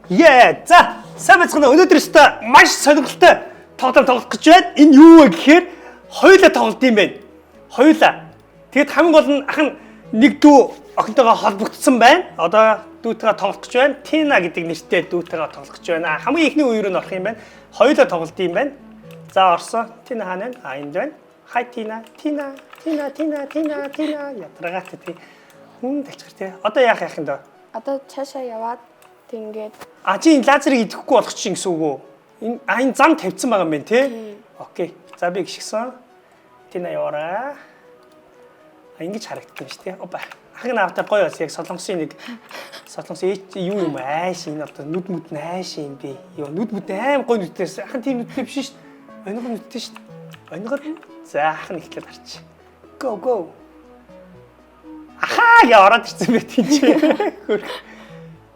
Яа, за сайн байцгаана. Өнөөдөр өстө маш сонирхолтой тоглоом тоглох гэж байна. Энэ юу вэ гэхээр хоёулаа тоглолт юм байна. Хоёулаа. Тэгэд хамгийн гол нь ах нь нэг дүү охинтойгоо холбогдсон байна. Одоо дүүтэйгээ тоглох гэж байна. Тина гэдэг нэртэй дүүтэйгээ тоглох гэж байна. Хамгийн ихний үеэр нь орох юм байна. Хоёулаа тоглолт юм байна. За орсон. Тина хаана вэ? Энд байна. Хай Тина. Тина. Ятрагаатай тий. Хүн талчгар тий. Одоо яах юм дөө? Одоо цаашаа яваад тэгээд чи энэ лазерыг идэхгүй болох чинь гэсэн үг үү? Энэ зам тавьсан байгаа юм байна тий. Окей. За би гიშгсэн. Тина яваарай. Ингэж харагддаг юм шүү тий. Опа. Ахын наавтай гоё бас яг солонгосын нэг юу юм ааш энэ одоо нүд мүд нааш юм би. Йоо нүд мүд аим гоё нүдээс. Ахын тийм нүдтэй биш шүү дээ. Онгор нүдтэй шүү дээ. Онгор. За ахын ихлээд харчих. Go. Ахаа яа ороод ирсэн бэ тийм чи.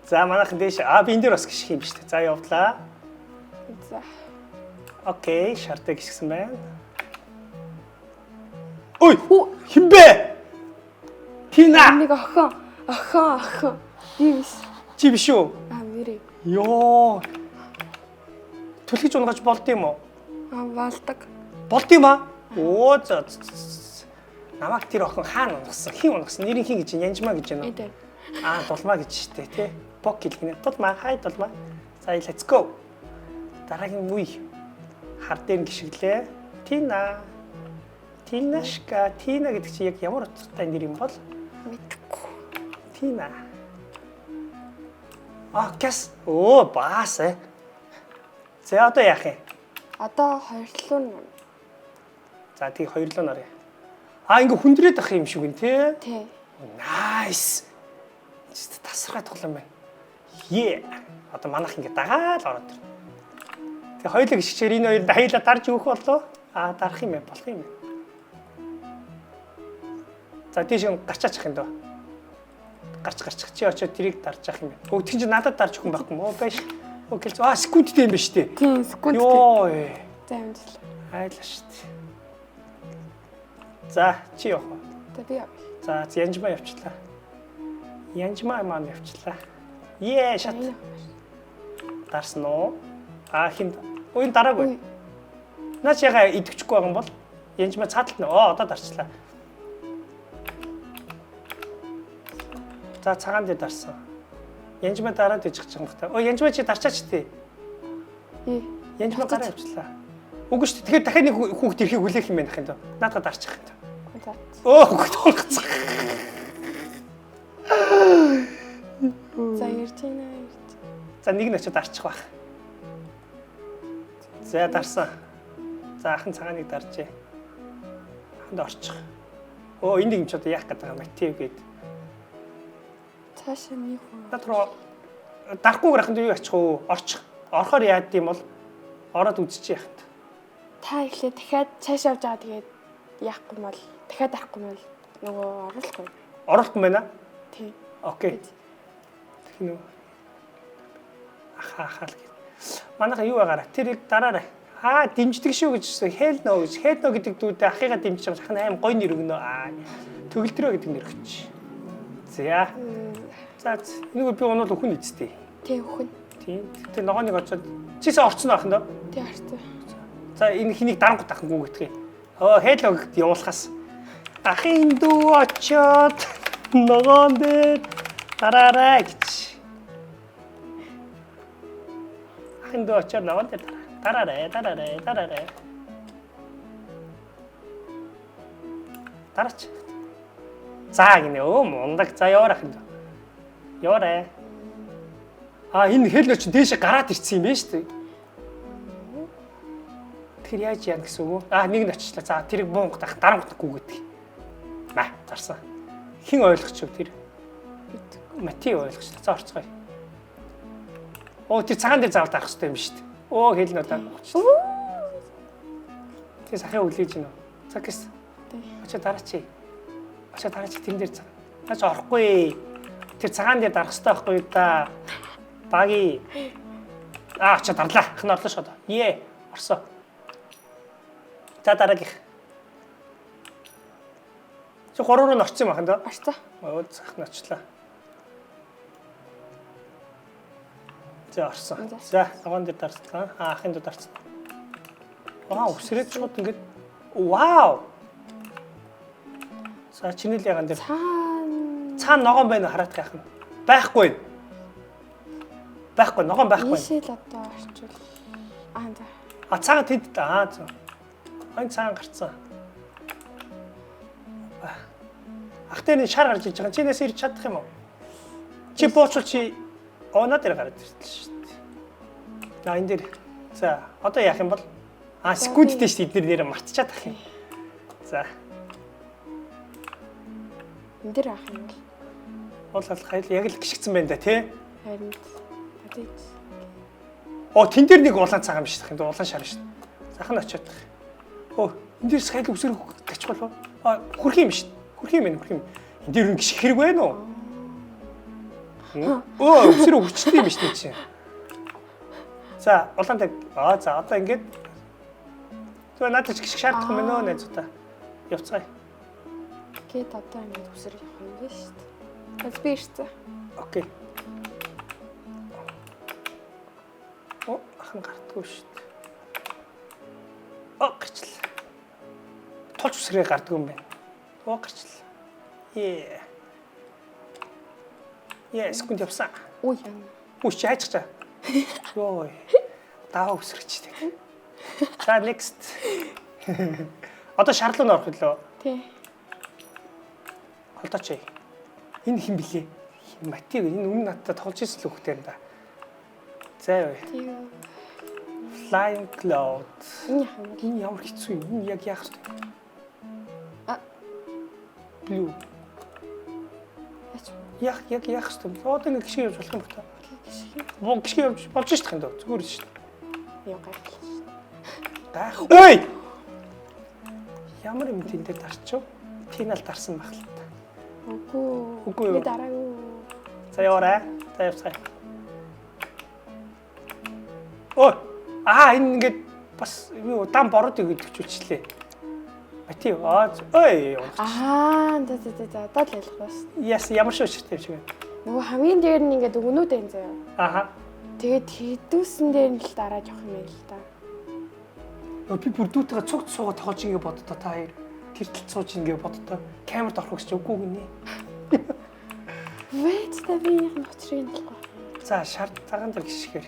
За манайхан дээш би энэ дээр бас гიშх юм шүү дээ. За явдлаа. за Окей, шартаа гიშгсэн байна. Ой, хин бэ? Тина. нэг охин би биш Чи биш үү? мэри Йоо. Түлхэж унгаж болд юм уу? балдаг Болд юм аа? Оо за. Намайг тэр охин хаана унгасан? Хин унгасан? Нэрийн хин гэж Янжмаа гэж байна уу? эдэ Дулмаа гэж штэ тий. Бок гэлгэнэ. Дулмаа, хай дулмаа. За let's go. Дараагийн үе. Хар дээр гიშгэлээ. Тина. Тинашка. Тина гэдэг чи яг ямар утгатай нэр юм бол? мэдгүй Тина. Гэс. Оо, баас. За одоо яах юм? одоо хоёрлоо нь За тий хоёрлоо нарыг. Ингээ хүндрээд ах юм шиг үн тий. тий Nice. Тасархай тоглоом байна. Одоо манайх ингээ дагаал ороод ирнэ. Тэгээ хоёулаа гიშгчээр энэ хоёрыг хаяалаа дарж өгөх болоо. Дарах юм байна, болох юм байна. За тийш гарчаачих юм дөө. Гарч чи очиод тэрийг дарж авах юм байна. Тэгин чи надад дарж өгөх юм байхгүй мó байж. Окей. Секундтэй юм байна шүү дээ. тийм секунд Йоо. за амжилт Айлаа шүү дээ. За чи явах уу? одоо би явъя За Янжмаа явчлаа. Янжмаа маань явчлаа. Шат. Дарсан уу? Хин уян дараагүй. Наач яга идэвчихгүй байгаа юм бол Янжмаа цааталт нэ. Одоо дарчлаа. За цагаан дээр дарсан. Янжмаа дараад ижих гэж байгаа юм байна. Янжмаа чи дарчаач тий. Янжмаа гараа явчлаа. Үгүй шүү дээ. Тэгэхээр дахиад нэг хүүхд ирэхийг хүлээх юм байна хин дөө. Наадаа дарчих юм дөө. Хөтөлгөцсөн. за ярьчихна За нэг нь очиод дарчих байх. За дарсан. За ахын цагааныг даржээ. Аханд орчих. Энийг юм ч одоо яах гэдэг юм мотив гээд. цаашаа нэг хүн Надруу дарахгүйгээр аханд юу ачих вэ? Орчих. Орохоор яад юм бол ороод үзчих яах вэ? та ихлэ дахиад цаашаа явж байгаа тэгээд яахгүй мал дахиад дарахгүй мал нөгөө оруулахгүй Оролт юм байна. тий Окей. Тэгнэ үү. Ахаа л гээд. Манайха юу байгаараа тэрийг дараарай. Дэмждэг шүү гэж хэлнө гэж. Хэлнө гэдэг дүүдээ ахыгаа дэмжиж байгаа ахын аим гой нэр өгнө. Төгөлдрөө гэдэг нэр өгч. За. За энийг би унууд өхөн эцтэй. тий өхөн Тийм. Тэр ногооныг очоод чисээ орцсон байх нь дөө. тий харцаа За энэ хэнийг дарангууд ахангүй гэдгийг. Хэлнө гэд явуулахаас. Ахын дүү очоод ногоон дээр дараарай гэж. Ахын дүү очоод ногоон дээр дараарай. Дараач. За гинэ мундаг. За яваарай ахын дүү. Яваарай. Энэ хэлнө чи дээшээ гараад ирсэн юм байна шүү дээ. Тэр яаж яа гэсэн үг вэ? Нэг нь очлаа. За тэрийг буунгах дарангуудахгүй гэдэг. Зарсан. Хин ойлгоч тэр. Мати ойлгоч. За орцгоё. Тэр цагаан дээр заавал дарах хэрэгтэй юм шүү дээ. Хэлнэ одоо. Тэр сахын үлээж гинэ. Цагс. Очоо дараач. Тэрэн дээр цаг. Наач орохгүй. Тэр цагаан дээр дарах хэрэгтэй байхгүй да. Баги. Очоо дарлаа. Хэн орлоо шууд. Орсоо. За дараагийнх. Чи 3 руу орсон юм ахын дөө? орцоо Захна очлаа. За орсон. За ногоон дээр дарслаа. Ахын дээр дарслаа. Өсрээд шууд ингээд вау. За чиний л яган дээр цаана ногоон байна хараад яах юм. Байхгүй. Байхгүй ногоон байхгүй. Ийшэл одоо орчвол за. Цаага тэд зөв. Ань цаан гарцсан. Ахтын шар гарч иж байгаа. Чинээс ирж чадах юм уу? Чи буучвал чи оноо дээр гараад ирсэн шүү дээ. Энэ дээр. За, одоо яах юм бол? Секундтэй шүү дээ. Эднэр нэр мартчихад ах юм. За. Энд дээр авах юм бол. Уул хайл яг л гიშгцэн байна да тий. Харин. Тэн дээр нэг улаан цагаан биш тах юм. Улаан шар шүү дээ. Захан очиод тах. Энд дээрс хайл өсөр тачих болов. Хүрх юм шүү дээ. Хүрх юм. Энэ дээр гიშг хэрэг байна уу? Өсөр хүчтэй юм шүү дээ чи. За, улаан таг. За одоо ингээд зөв надад гიშг шаардах юм байна нэ зута. Явцгаая. Гэт одоо ингээд өсөр явах юм биш шүү дээ. Бас би ирсэн. Окей. Ахын гардгүй шүү дээ. Гарчлаа. Тулж үсрээ гардгүй юм байна. Гарчлаа. Секунд явсан. Чи хайчихчаа. Йоо. Даа өсрэгчтэй. За next. Одоо шарлуу н орох лөө. Тий. Холдооч. Энэ хэн блэ? Матиг энэ өмнө надад тоглож ирсэн л хөхтэй юм да. За яа. Тий. Flying Cloud. Энэ ямар хэцүү юм. Энэ яг яах вэ? Blue. Яг яах вэ? Одоо нэг гişг явж болох юм байна. Гişг явж болж шүү дээ. Зүгээр шүү дээ. Яа гайх. Ой! Ямар юм тэн дээр дарчив? Тинал дарсан байх л та. Үгүй. Би дараагүй. За яваарай. За явцгаая. Энэ ингээд бас удаан бороод өгдөгчүүлчихлээ. Бати ой. Одоо л ялах бас. Яс ямар шүүштэй юм шиг байна. Нөгөө хамгийн дээр нь ингээд өгнүүд энэ заяа. Тэгээд хийдүүсэн дээр нь л дарааж явах юм байл та. Би бүр дүүтэйгээ цугт суугаад тоож ингэ боддоо та хоёр. Тэр тал сууж ингэ боддоо. Камерт орох гэж үгүй гинэ. Вэт та би яг ноцрын талгүй. За шар цагаан дээр гიშгээр.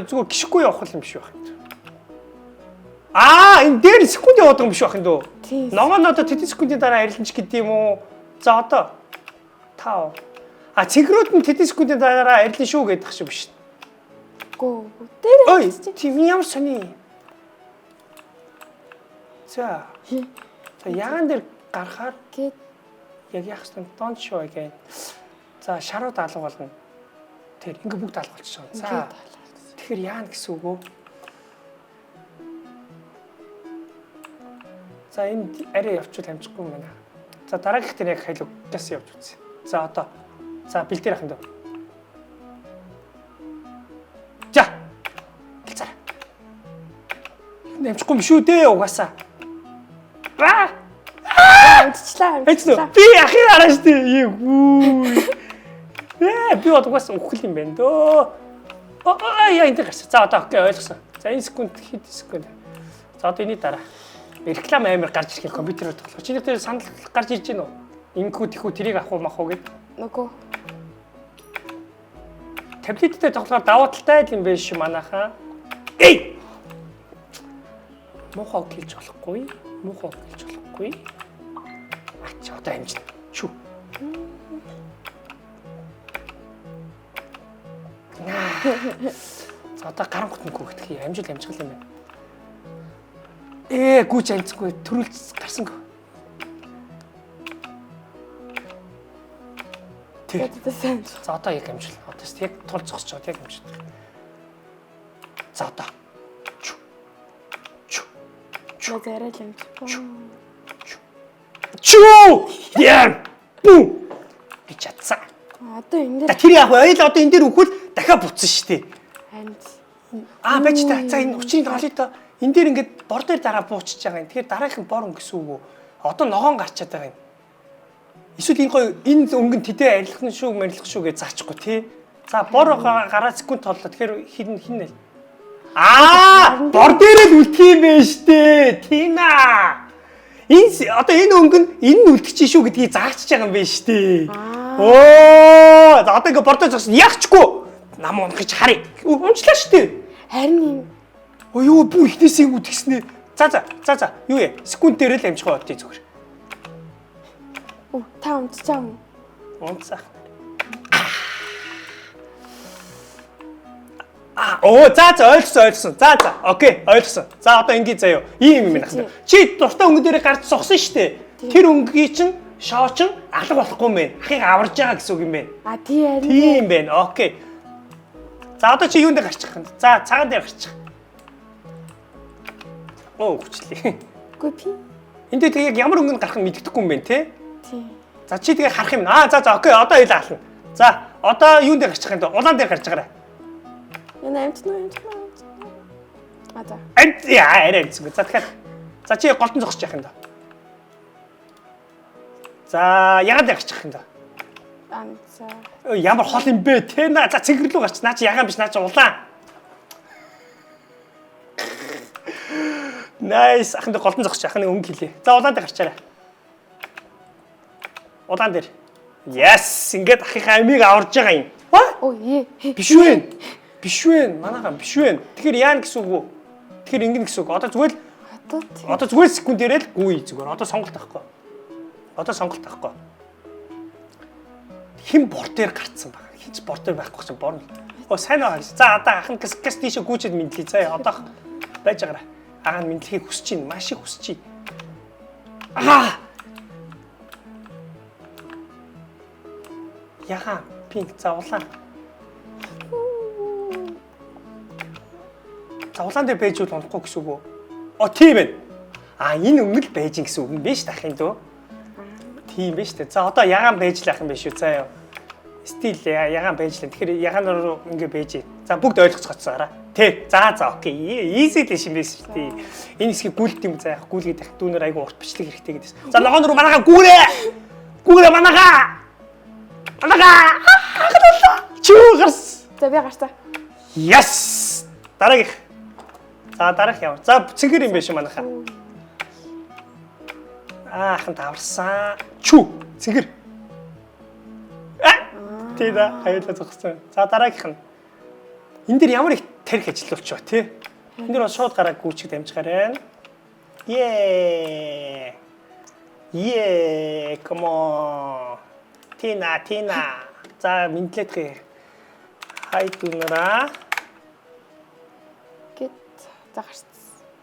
Зүгээр гიშгүй явах юм биш байх юм. Энэ дээр секунд яваад байгаа юм биш байх юм дөө. Ногоон одоо тэтгэн секундын дараа арилж гэдэг юм уу? За одоо 5. Цэнхрүүд нь тэтгэн секундын дараа арилна шүү гэдэг шиг биш. Гүү. Дээр. Тийм ямар сони. За ягаан дээр гарахаар яг яах вэ? Don't show again. За шарууд алга болно. Тэр ингээ бүгд алга болчихсон. За тэгэхээр яана гэсэн үг үү? За энэ арай явчвал амжихгүй юм байна. За дараагийнх дээр яг хайлуу газ явж үзье. За одоо бэлдээр ахын дөө. За. Гэлцээрэй. Амжихгүй юм шүү дээ угаасаа. Амжчлаа. Би ахын араа штэ. Би угаас өгөх юм байна дөө. Энэ гарч. За одоо окей ойлгосон. За энэ секунд хэд секунд. За одоо энэ дараа. Реклам амар гарч ирэх компьютерээр тоглох. Чиний дээр санал гарч ирж байна уу? Инхүү тэхүү тэрийг авах уу мах уу гэд. Нөгөө. Таблет дээр тоглохоор давуу талтай юм биш манайхаа. Мохоо килж болохгүй. Одоо амжин. Чүү. За одоо гарангут нүггүй гэх юм амжигал юм байна. Гүйч амцгүй төрүүлж гарсангүй. За одоо яг амжил. Одоо яг тул зогсож яг амжил. За одоо. Зарай л амжихгүй. Яа! Бүү! Би чадсан. Одоо энэ дээр тэр яг одоо энэ дээр өгвөл дахиад буцсан шүү дээ. Байж та. За энэ учрыг олё та. Энэ дээр ингээд бор дээр дараа буучиж байгаа юм. Тэгэхээр дараагийн бор өнгөсөн үг үү? Одоо ногоон гарчаад байгаа юм. Эсвэл энэ өнгө тэдээ арилах шүү гэж заачихгүй тий. За бор гараа секунд тооллоо. Тэгэхээр хин нэ. Бор дээрээ л үлдэх юм байна штэ. Тина. Энэ өнгө нь энэ нь үлдчих чинь шүү гэдгийг заагчиж байгаа юм байна штэ. За одоо ингээ бордоо зогсон. Яахчгүй. Нам унахыг харъя. Унчлаа штэ. Харин Юу бүр ихнээсээ юм тэгснэ. За. Юу яа? Секунд дээр л амжих бод тий зүгээр. та унтцаа юм. Унтсах. За ойлсон. За. Окей, ойлсон. За одоо ингэ заяа. Ийм юм байна. Чи дуртай өнгө дээрээ гарч согсон штэ. Тэр өнгөний чинь шоочин алга болохгүй юм байна. Ахыг аварж байгаа гэсэн үг юм байна. Тий харин. Тийм байна. Окей. За одоо чи юунд гарчих юм? За цагаан дээр гарчих. Хүчлээ. Үгүй би. Энд дээр яг ямар өнгөнд гарах нь мэддэхгүй юм байна те. Тий. За чи тэгээ харах юм. За окей. Одоо хоёлаа ална. За одоо юунд дээр гарчих юм бэ? Улаан дээр гарч байгаарай. Энэ амтнаа. За. Арай амтсан. За тэгэхээр. За чи голтон зогсож яах юм да. За ягаад дээр гарчих юм да. За. Ямар хол юм бэ? Тэ наа. За цэнгэр рүү гарч. Наа чи ягаан биш. Наа чи улаан. Nice. Ахын дээр голтон зогсож ахын өнгө хэлээ. За улаан дээр гарчаарай. Улаан дээр. Yes. Ингээд ахийнхаа амийг аварж байгаа юм. Биш вэ? Манайхан биш вэ? Тэгэхээр яана гэсэн үг үү? Тэгэхээр ингэн гэсэн үг. Одоо зүгээр секунд дээрээ л гүй зүгээр. Одоо сонголт авахгүй. Хэн бор дээр гарцсан баг. Хинч бор дээр байхгүй чинь борно. Сайн байгаа. За одоо ахын гэс тийшээ гүйчэд мэдлээ. За одоо байж байгаарай. Агаа мэдлэхийг хүсэж чинь, маш их хүсэж чинь. Яха, пинк завлаа. Завлаан дээр байж бол унахгүй гэсэн үг үү? Тийм байна. Энэ өнгө л байж гэсэн үг юм биш тахын дөө. Тийм байна шүү дээ. За одоо ягаан байж л ах юм биш үү? За яа. Стил ягаан байж л. Тэгэхээр ягаан руу ингэ байж. За бүгд ойлгоцгоцсоораа. Тэ. За окей. Easy л шим биш шүү дээ. Энэ хэсгийг гүйлт юм за яах. Гүйлгээд их дүүнэр айгу урт бичлэг хэрэгтэй гэдээс. За ногоон руу манайхаа гүүрээ манайхаа. Чүү гарс. За би гарцаа. Yes. Дараагийнх. За дараах яв. За цэнгэр юм биш манайхаа. Ахын таварсан. Чүү цэнгэр. Тэда хоёулаа зогссон. За дараагийнх нь. Энд дэр ямар их тарих ажиллуулч ба тий. Энд дэр шууд гараа гүйчиг дамжгаарай. Come on. Тина. За мэдлээдгээ. Хай дүүнараа. За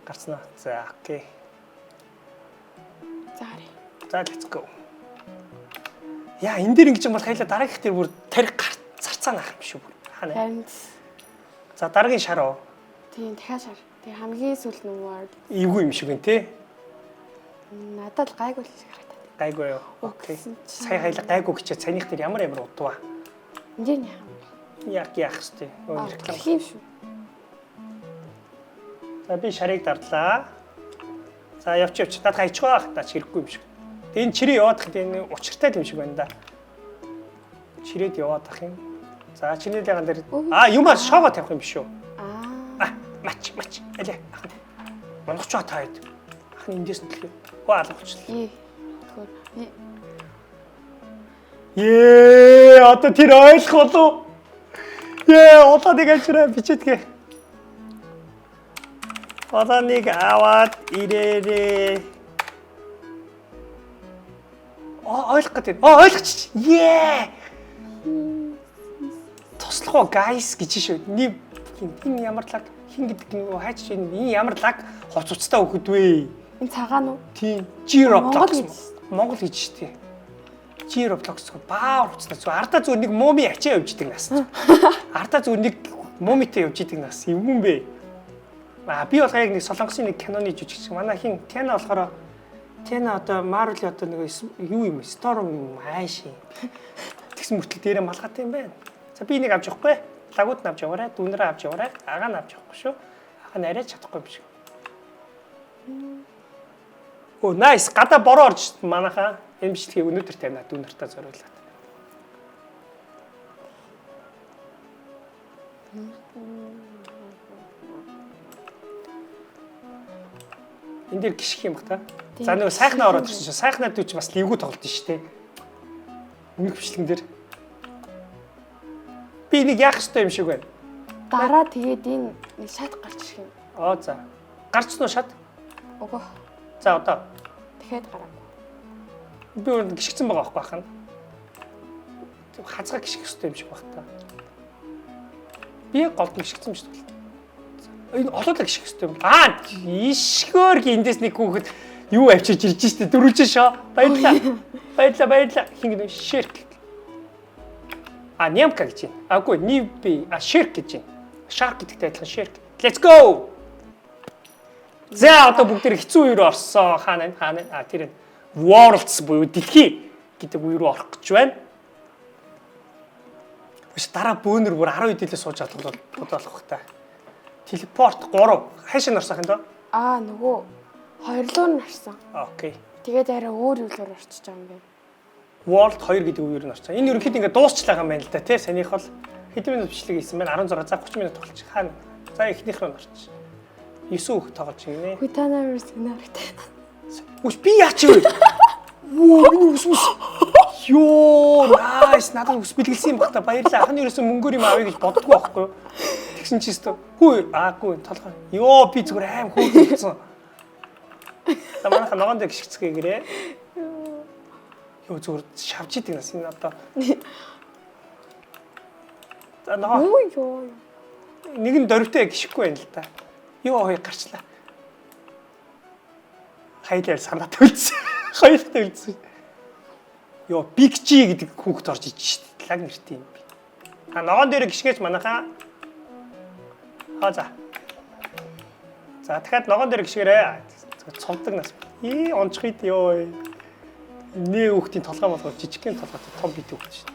гарцнаа. За окей. За let's go. Яа энэ дэр ингэж юм бол хоёлаа дараагийнх дээр бүр тарих зарцаа наах юм шүү бүр. Харин. За дараагийн шар уу? Тийм дахиад шар. Тэгээ хамгийн сүүл нүгээр эвгүй юм шиг байна те. Надад л гайгүй л харагдаад. Гайгүй юу? Окей. Сая хоёлаа гайгүй гэчээ цаних дээр ямар удваа. Энд яах хэвчээ. Реклам хийм шүү. За би шарыг дарлаа. За явч. Над хайчих байх. Дач хэрэггүй юм шиг. Тэгээ энэ чирээ яваад хад энэ учиртай юм шиг байна да. Чирээд яваад ах юм. За чиний лаган дээр юмаа шоого тавих юм биш үү? Мач. Алей. Монгоч таад. Ахны эндээс нь төлөө. Алгачлаа. Одоо тэр ойлгох болов. Улааныг авчраа бичээдгээ. Улааныг аваад ирээрээ. Ойлгох гэдэг. Ойлгочих. Туслах уу guys гэж шүү. Энэ ямар лаг хин гэдэг нь хайч энэ ямар лаг хоцуцтай өгөхөд вэ? Энэ цагаан уу? Тийм. G-Roblox. Монгол гэж штий. G-Roblox баа уцтай зү ардаа зүр нэг муми ачаа явж идэг нас. Ардаа зүр нэг мумитэй явж идэг нас. Эвгүн бэ. Би бол яг нэг солонгосын нэг киноны жүжигч. Манай хин Тяна болохоор Тяна одоо Marvel одоо нэг юу юм Storm ааш. Тэгсэн мөртөл дээрээ малгаатай юм байна. За би нэг авч явахгүй. Лагууд нь авч яваарай, дүүнэрээ авч яваарай, агаа нь авч явахгүй шүү. Агаа нь арайч чадахгүй юм шиг. Nice. Гадаа бороо орж манайхаа. Энэ бичлэгийг өнөөдөр тавина дүүнэртээ зориулаад. Энд дээр гიშх юм бах та. За нөгөө сайхнаа ороод ирсэн чинь сайхнаад үуч бас ливгүү тоглолт шүү дээ. Өмнөх бичлэгэн дээр. Би нэг яах ёстой юм шиг байна. Дараа тэгээд энэ нэг шат гарч ирэх юм. За. Гарч нөө шат. Өгөө. За одоо. Дахиад гараа. Би өөр гიშгцэн байгаа байхгүй хахна. Хазгаа гიშгэх ёстой юм шиг баг та. Би голд гიშгцэн шүү дээ. Энэ олоолаа гიშгэх ёстой юм. Ишгөөр эндээс нэг хүүхэд юу авчиж ирж штэ дөрвөлж шоо. Баярлаа. Хин ширк. Нямка гэж байна. Аггүй нивби ширк гэж байна. Shark гэдэгтэй адилхан shirk. Let's go. За одоо бүгд хэцүү үе рүү орсон. Хаана тэр нь Worlds буюу дэлхий гэдэг үе рүү орох гэж байна. Биш дараа бөөнөр бүр 12 дээлээ сууж чадвал бодлох бах та. Телепорт 3 хайшаа нарсах юм доо. Нөгөө хоёрлоо нь нарсан. Окей. Тэгээд арай өөр юулаар орчиж байгаа юм байна. World 2 гэдэг үеэр нь орсон. Энэ ерөнхийдөө ингээд дуусчлаа юм байна л да тий. Санийх бол хэдэн минут бичлэг хийсэн байна? 16 за 30 минут тоглож хаана. За эхнийх рүү орчих. 9 хүүхд тоглож гинэ. Хүй та нарыг нартай. Үгүй би яач вэ? Воо миний ус. Йоо, найс. Надад ус бэлгэлсэн юм бах та. Баярлалаа. Анхны ерөөсөн мөнгөөр юм авъя гэж боддгоо байхгүй юу? Тэгсэн чи өстө. Хүй, аагүй толгой. Йоо, би зүгээр аим хөөрсөн. За манайха ногоон дээр гიშгцгээгээрээ. Йоо зүгээр шавж идэг нас энэ одоо. За ногоо. Йоо. Нэг нь дөрвтэй гიშггүй байна л да. Йоо хоёр гарчлаа. Хайлаар санаа төлсөн. Хоёртой үлдсэн. Йоо Big G гэдэг хүүхд орж иж шít. Лаг нэртэй юм би. Ногоон дээр гიშгэж манайхаа. За. За дахиад ногоон дээр гიშгээрээ. Цовдөг нас. Онцох ид ёо. Нээ хүүхдийн толгой болгоо жижигхэн толгойтой том бит хүүхд шít.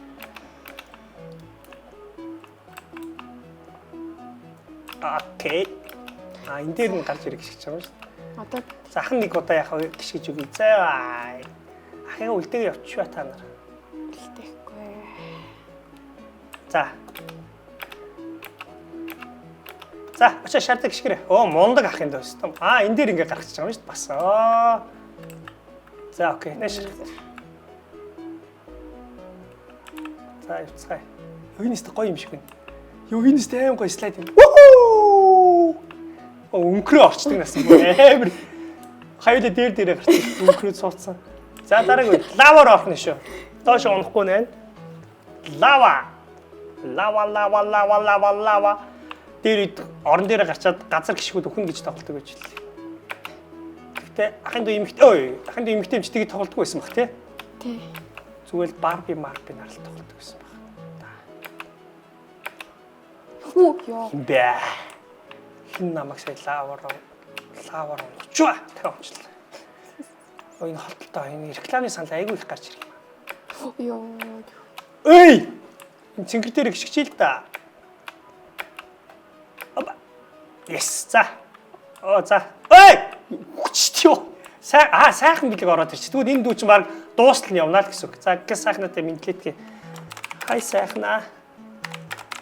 Окей. Энэ дээр нь гарч ирэх гიშгэж байгаа шүү. Одоо За ахын нэг удаа яхаа гიშгэж өгье. За. Ахыгаа үлдээгээ явчихва та нар. үлдэхгүй. За. За, очоо шаардаг гიშгэрээ. Мундаг ах юм даа өстөм. Энэ дээр ингээ гаргачих байгаа юм шүү дээ. Бас. За, окей. Нэшэр. За, явцгаая. Энэ өстө гоё юм шиг байна. Энэ өстө аим гоё слайд юм. Вуу! Өнгөрөө орчдөг нас юм амар. Хоёулаа дээрээ гарчих. Өнгөрөө цууцсан. За дараагийн лаваар орох нь шүү. Доош унахгүй нэ. Лава. Дээр орон дээр гарчаад газар гიშгүүд өхөн гэж тоглолдог байж лээ. Гэхдээ ахын дүү эмэгтэй эмч тэгээд тоглолдог байсан баг тий. Тий. Зүгээр л Барби нарал тоглолдог байсан баг. Йоо. Бэ. Хин намайг сая лаваар уучваа дахиад унчлаа. Энэ холтолтой энэ рекламын санал айгүй их гарч ирэх юм. Йоо. Эй! Энэ цэнгэр дээр гიშгчээ л да. Yes. За. За. Ой! Хүчтэй. Сайхан билег ороод ирчих. Тэгвэл энэ дүү чинь баг дуустал нь явна л гэсэн үг. За, гис сайхнатай мэдлээдгээ. Хай сайхнаа.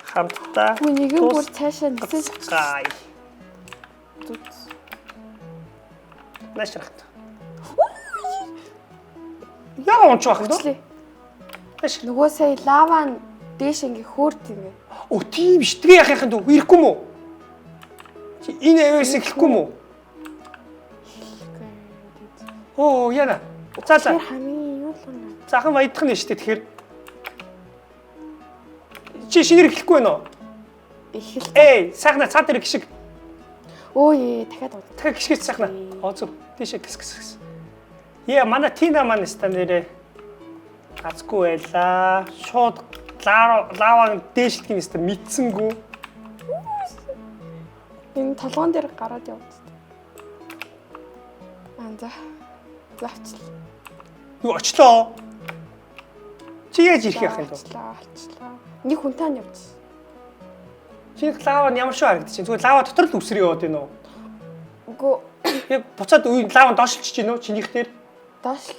Хамтдаа. Нэг нь бүр цаашаа нисэж гай. Нэшрахт. Яа онч байх вэ? Нөгөө сая лава нь дээш ингээ хөөрт юм бэ. Тийм ш. Тэгээ яах юм дүү? Ирэхгүй мүү? Энэ аваас эхлэхгүй мүү? Яна. За. Хамгийн юу л юм. Захан баядах нь штэ тэгэхээр. Чи шинээр эхлэхгүй байна уу? Эхэл. Сайхна цаа дээр гიშг. Дахиад уу. Дахиад гიშгэж сайхна. Зөв. Тийшээ гис. Манай Тина маань ста нэрээ азгүй байлаа. Шууд лаваг дээшлэх юм ста мэдсэнгүү. Энэ толгоон дээр гараад явд. За. Завчлаа. Юу очлоо? Чи яаж ирэх яах юм бэ? Очлоо. Нэг хүнтэй нь явж. Чи лава нь ямар шиг харагдчих чинь? Зүгээр лава дотор л үсрээ яваад байна уу? Үгүй. Яг буцаад лава нь доошлчих чинь үү? Чинийх дээр? Доош.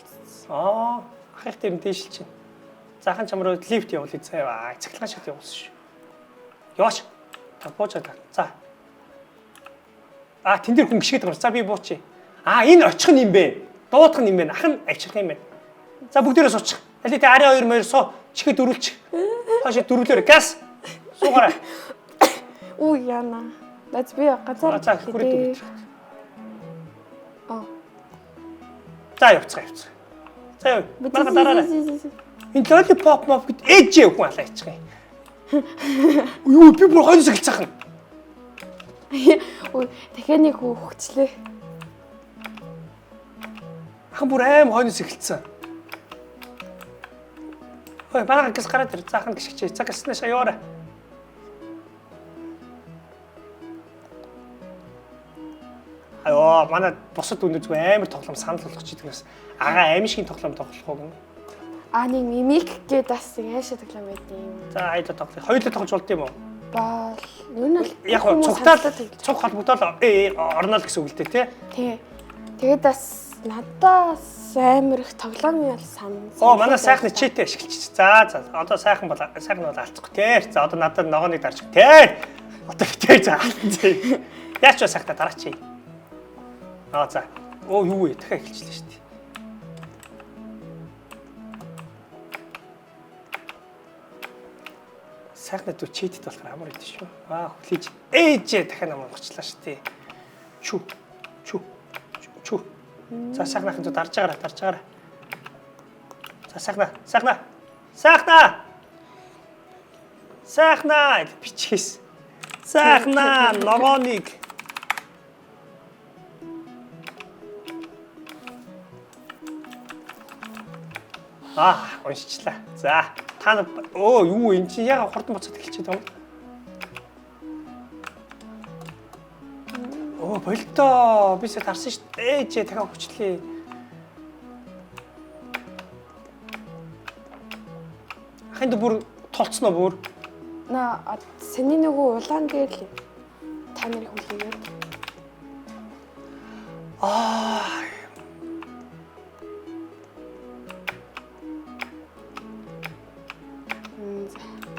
Ахих дээр нь дээшилж байна. Заахан чам руу лифт явуулъя заяа. Цахилгаан шиг явуулсан шүү. Яваач. Та буучаад. За. Тэн дээр хүн гიშгээд байгаа. За би буучи. Энэ очих нь юм бэ. Дуутах нь юм бэ. Ах нь авчих юм бэ. За бүгдээрээ суучих. Аль тэ ари 2 2 суу. Чихээ дөрүүлчих. Хашаа дөрүүлээрэ. Газ. Суугаарай. Үу яана. That's би ганцаар. За хүрээ дөрүүлчих. За явцгаа. За яв. Марга дараарай. Энэ лолипоп моп гэд ээжээ хүн алаа ичих юм. Юу би бүр хойноос гэлцээхэн. Ой, дахиад нэг хөвгчлээ. Хан бүр аим хойноос гэлцсэн. Ой, бараа гис гараад ир. Заахан гიშгчээ. За гиснээс яваарай. Манай бусад үнэт зүгээр амар тоглоом санал болгох чийдгээс агаа аимшигын тоглоом тоглох уу гэнэ. Нэг мимик гэдэг бас яашаа тоглоом байд юм. За хоёулаа тоглоё. Хоёулаа тоглож болд юм уу? Бол юу нь яг цугтаал цуг холбогдоод орнол гэсэн үг л дээ тий. Тэгээд бас надаас амар их тоглоом ял сан. Манай сайхны читэй ашиглчих. За одоо сайхан бол алцахгүй тий. За одоо надад ногооныг дарж тий. Одоо битээ за. Яач вэ сайхта дараач. За. Юу вэ? Дахиад эхэлчихлээ шүү дээ. Сайхнад үу читэд болохоор амар идэв шүү. Хүлээж. Ээжээ дахиад намайг гочлаа шүү дээ. Чү. За сайхнахын зүү дарж байгаарай. За сайхнаа бичгээс. Сайхнаа ногооныг уншчлаа. За, та юу энэ чи яга хурдан буцаад эхэлчихэж байгаа юм. Болтоо бисээ тарсан шүү дээ. Ээжээ дахиад хүчлээ. Ахын дэ бүр толцсноо бүр. Сэний нөгөө улаан дээр л та нарыг хүлээгээд.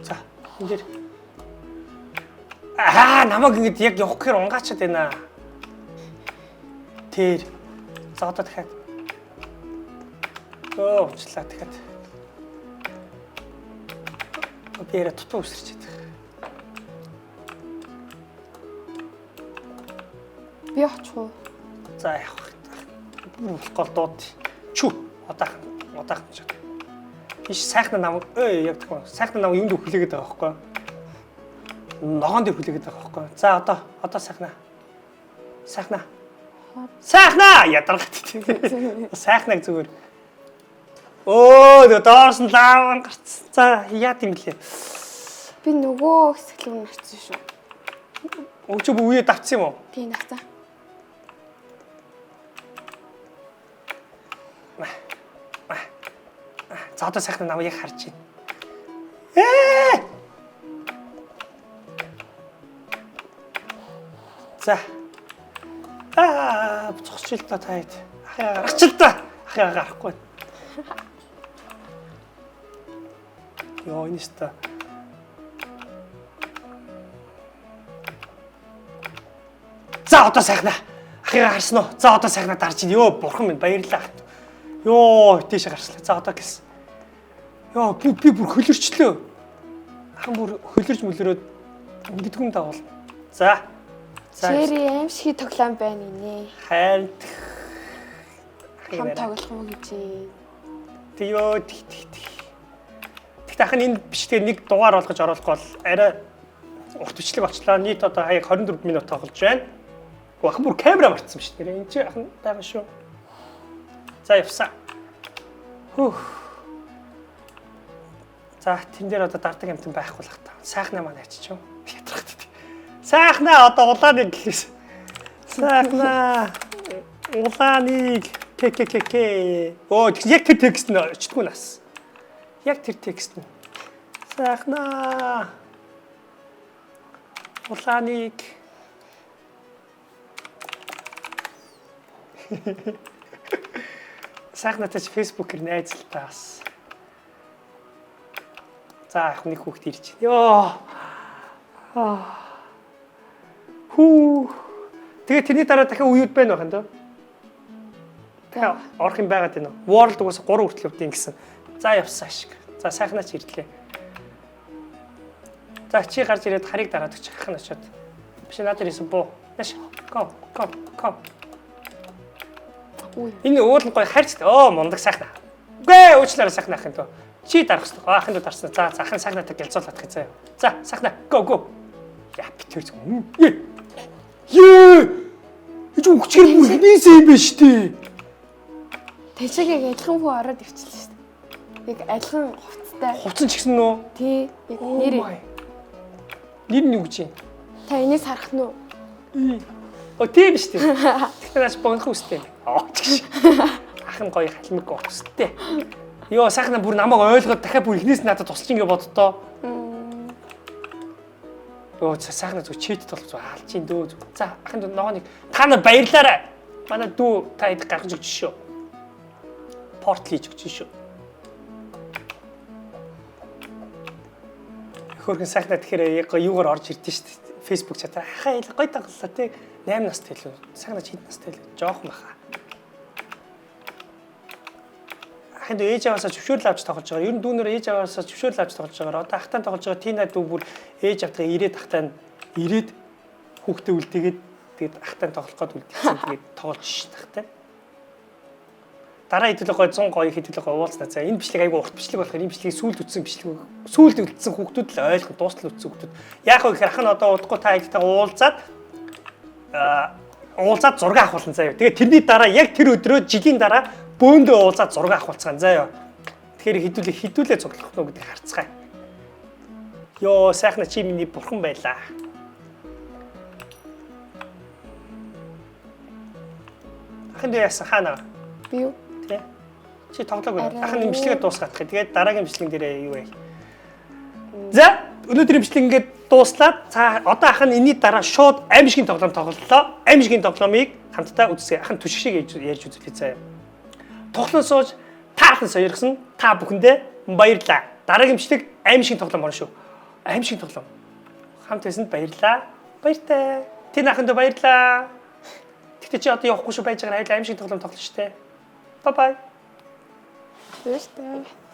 За, энэ дэр. Намайг ингэж яг явах гэхээр унгаачаад байна. Тэр. За одоо дахиад. Унчлаа дахиад. Бэрэ тутуу өсөрч байдаг. Би очих уу? За явах. Болохгүй дууд. Чү. Удаахан ч. Иш сайхна намайг яг тэгвэл сайхна намайг юунд хүлээгээд байгаа байхгүй. Ногоон дээр хүлээгээд байгаа байхгүй. За одоо сайхна ядаргат. Сайхнаг зүгээр. Доорс нь лааван гарцсан. За яа тийм блэ. Би нөгөө хэсэг рүү нарцсан шүү. Өчөө үе давцсан юм уу? Тийм давцсан. За одоо сайхна намайг яг харж байна. За. Цогцол та таад. Ахяа гарахгүй. Энэ ста. За одоо сайхна. Ахяа харсан уу? За одоо сайхна дарж ийн. Бурхан минь баярлалаа. Тийш гарчлаа. За одоо гэлсэн. Би бүр хөлөрчлөө. Хан бүр хөлөрж мөлрөөд мэддгүн дагуул. За. Чэри аимшиг тоглоом байна инээ. Хайр. Хам тоглох уу гэж. Тэгт ахын энэ биш тэгээ нэг дугаар болгож оруулах бол арай урт бичлэг болчлоо. Нийт одоо хаяг 24 минут тоглож байна. Ах бүр камера мартсан шүү дээ. Энд чи ахын байгаа шүү. За явсаа. За тэн дээр одоо дардаг амтан байхгүй л хата. Сайхнаа маань ачиж юу? Ядрахт. Сайхнаа одоо улааныг гэлээс. Сайхнаа. Улааныг ККК. Яг тэр текст нь очтгүй нас. Яг тэр текст нь. Сайхнаа. Улааныг. сайхнатай чи фэйсбүүкээр найз л таас. За ах нэг хүүхд ирж байна. Йоо. Хүү. Тэгээ тэрний дараа дахиад уюуд байна байх юм дөө. Дахиад орох юм байгаад байна уу? World угаас 3 хүртэл өвдөн гэсэн. За явсан ашиг. За сайхнаач ирлээ. За чи гарч ирээд харийг дараад өгч ах нь очиод. Биш надад ирсэн буу. Маш ком. Үй. Энэ уулын гой харьцтай. Оо мундаг сайхнаа. Үгүй уучлаарай сайхнаа ахын дөө. Чи дарах хэрэгтэй. Ахын дөө дарсан. За ахын сайхнаатай гэлзуулаад гэх заяа. За сайхнаа go. Яа битэр зүг. Ич үхчээр бүр хинээсээ юм байна штэ. Тэжээг яг адилхан хүү ороод ивчлээ шүү дээ. Яг адилхан хувцастай. Хувцсан ч гэсэн нөө. Тий. Яг нэр. Нэр нь юу гэж юм? Та энийг сарах нь уу? Тийм шүү дээ. Тэгтээ наач богинох үстэй. Ах нь гоё халмиг гоостэй. Йоо сайхнаа бүр намайг ойлгоод дахиад бүр ихнээс надад тусч ингэ боддоо. Йоо сайхнаа зүг чийт толгоц алж ин дөө. За ахын дөө ногооныг та нар баярлаарай. Манай дүү та идэх гаргаж өгч шүү. Портл хийж өгч шүү. Хөргөн сайхнаа тэгэхээр яг юугаар орж ирдэ шүү дээ. Facebook чатаа хаа гоё таглалаа тий 8 настай илүү сайхнаа хэд настай илүү жоохон баха. Ахын дөө ээж аваасаа зөвшөөрөл авч тоглож байгаа. Ер нь дүүнөр ээж аваасаа зөвшөөрөл авч тоглож байгаа. Одоо ахтаа тоглож байгаа Тина дүү бүр ээж автгаа ирээд ахтаа ирээд хүүхдээ үлдээгээд тэгээд ахтаа тоглох гээд үлдээсэн. Тэгээд тоглож шít ахтаа. Дараа хэдүүлээ гой 100 гоё хэдүүлээ гой уулзнаа. За энэ бичлэг айгүй урт бичлэг болохоор энэ бичлэгийг сүүлд үтсэн бичлэг. Сүүлд үлдсэн хүүхдүүд л ойлгох дуустал үтсэн хүүхдүүд. Яг хөө ихэр ах нь одоо удахгүй та хэдтэйгээ уулзаад зураг авахулна заяа. Тэгээд тэрний дараа яг тэр өдрөө жилийн дараа бөөндөө уулзаад зураг авахулцгаан заяа. Тэгэхээр хэдүүлээ цуглах нь гэдэг харцгаая. Йоо сайхна чи миний бурхан байлаа. Ахын дөө яасан хаана? Би юу? Чи тоглоог байна. Ахын имжлэгээ дуусгах. Тэгээд дараагийн имжлэгэн дээрээ юу вэ? За, өнөөдрийн имжлэг ингээд дууслаад за одоо ахын энэний дараа шууд аимшигын тоглоом тоглолоо. Аимшигын тоглоомыг хамтдаа үзье. Ахын түшиг шиг ярьж үзлээ заяа. Тоглоом сууж таалан сойрсон та бүхэндээ баярлалаа. Дараагийн имжлэг аимшигын тоглоом болно шүү. Аимшигын тоглоом. Хамт байсанд баярлалаа. Баяртай. Тэн ахынд баярлалаа. Тэгтээ чи одоо явахгүй шүү байж байгаа. Аимшигын тоглоом тоглоно штэ. Bye bye. Баярлалаа.